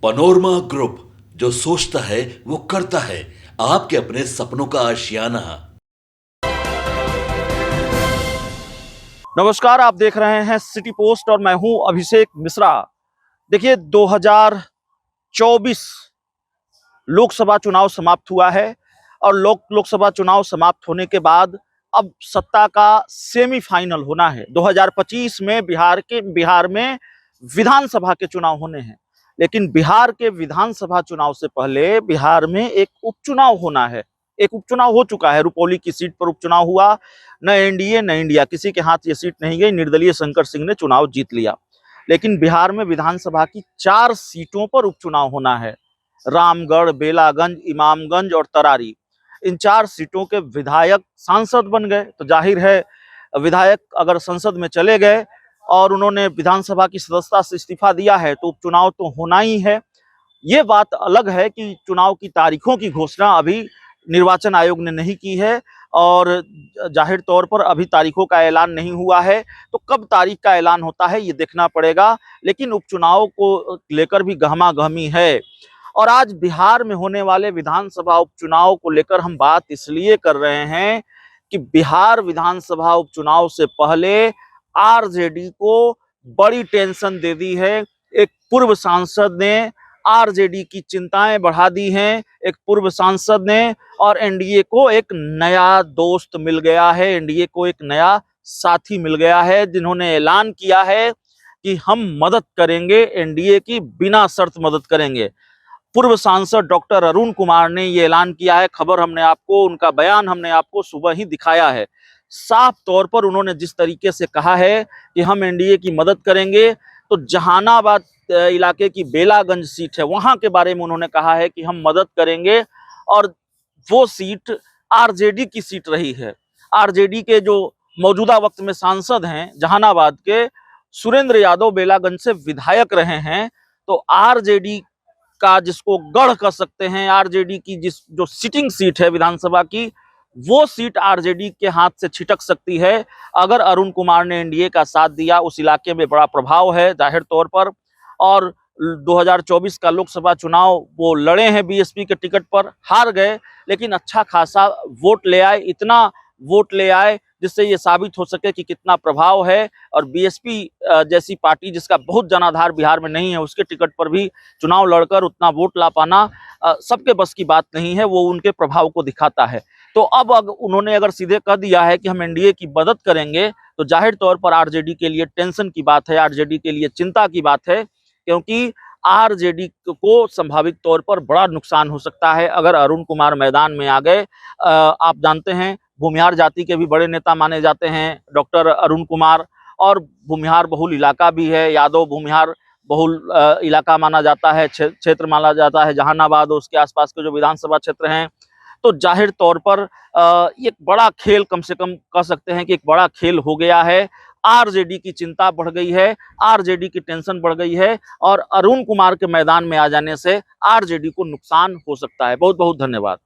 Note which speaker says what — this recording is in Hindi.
Speaker 1: पनोरमा ग्रुप, जो सोचता है वो करता है। आपके अपने सपनों का आशियाना।
Speaker 2: नमस्कार, आप देख रहे हैं सिटी पोस्ट और मैं हूं अभिषेक मिश्रा। देखिए, 2024 लोकसभा चुनाव समाप्त हुआ है और लोकसभा चुनाव समाप्त होने के बाद अब सत्ता का सेमीफाइनल होना है। 2025 में बिहार में विधानसभा के चुनाव होने हैं, लेकिन बिहार के विधानसभा चुनाव से पहले बिहार में एक उपचुनाव होना है। एक उपचुनाव हो चुका है, रुपौली की सीट पर उपचुनाव हुआ। न एनडीए न इंडिया, किसी के हाथ ये सीट नहीं गई, निर्दलीय शंकर सिंह ने चुनाव जीत लिया। लेकिन बिहार में विधानसभा की 4 सीटों पर उपचुनाव होना है। रामगढ़, बेलागंज, इमामगंज और तरारी, इन 4 सीटों के विधायक सांसद बन गए। तो जाहिर है, विधायक अगर संसद में चले गए और उन्होंने विधानसभा की सदस्यता से इस्तीफा दिया है तो उपचुनाव तो होना ही है। ये बात अलग है कि चुनाव की तारीखों की घोषणा अभी निर्वाचन आयोग ने नहीं की है और जाहिर तौर पर अभी तारीखों का ऐलान नहीं हुआ है। तो कब तारीख का ऐलान होता है ये देखना पड़ेगा, लेकिन उपचुनाव को लेकर भी गहमागहमी है। और आज बिहार में होने वाले विधानसभा उपचुनाव को लेकर हम बात इसलिए कर रहे हैं कि बिहार विधानसभा उपचुनाव से पहले आरजेडी को बड़ी टेंशन दे दी है। एक पूर्व सांसद ने आरजेडी की चिंताएं बढ़ा दी हैं, एक पूर्व सांसद ने, और एनडीए को एक नया दोस्त मिल गया है, एनडीए को एक नया साथी मिल गया है, जिन्होंने ऐलान किया है कि हम मदद करेंगे, एनडीए की बिना शर्त मदद करेंगे। पूर्व सांसद डॉक्टर अरुण कुमार ने ये ऐलान किया है। खबर हमने आपको, उनका बयान हमने आपको सुबह ही दिखाया है। साफ तौर पर उन्होंने जिस तरीके से कहा है कि हम एनडीए की मदद करेंगे, तो जहानाबाद इलाके की बेलागंज सीट है, वहां के बारे में उन्होंने कहा है कि हम मदद करेंगे। और वो सीट आरजेडी की सीट रही है। आरजेडी के जो मौजूदा वक्त में सांसद हैं जहानाबाद के, सुरेंद्र यादव बेलागंज से विधायक रहे हैं। तो आरजेडी का, जिसको गढ़ कर सकते हैं, आरजेडी की जो सिटिंग सीट है विधानसभा की, वो सीट आरजेडी के हाथ से छिटक सकती है अगर अरुण कुमार ने एनडीए का साथ दिया। उस इलाके में बड़ा प्रभाव है जाहिर तौर पर। और 2024 का लोकसभा चुनाव वो लड़े हैं बीएसपी के टिकट पर, हार गए, लेकिन अच्छा खासा वोट ले आए, इतना वोट ले आए जिससे ये साबित हो सके कि कितना प्रभाव है। और बीएसपी जैसी पार्टी जिसका बहुत जनाधार बिहार में नहीं है, उसके टिकट पर भी चुनाव लड़कर उतना वोट ला पाना सबके बस की बात नहीं है। वो उनके प्रभाव को दिखाता है। तो अब उन्होंने अगर सीधे कह दिया है कि हम एनडीए की मदद करेंगे, तो जाहिर तौर पर आरजेडी के लिए टेंशन की बात है, आरजेडी के लिए चिंता की बात है, क्योंकि आरजेडी को संभावित तौर पर बड़ा नुकसान हो सकता है अगर अरुण कुमार मैदान में आ गए। आप जानते हैं, भूमिहार जाति के भी बड़े नेता माने जाते हैं डॉक्टर अरुण कुमार, और भूमिहार बहुल इलाका भी है, यादव भूमिहार बहुल इलाका माना जाता है, क्षेत्र माना जाता है जहानाबाद और उसके आसपास के जो विधानसभा क्षेत्र हैं। तो जाहिर तौर पर एक बड़ा खेल, कम से कम कह सकते हैं कि एक बड़ा खेल हो गया है। आरजेडी की चिंता बढ़ गई है, आरजेडी की टेंशन बढ़ गई है, और अरुण कुमार के मैदान में आ जाने से आरजेडी को नुकसान हो सकता है। बहुत बहुत धन्यवाद।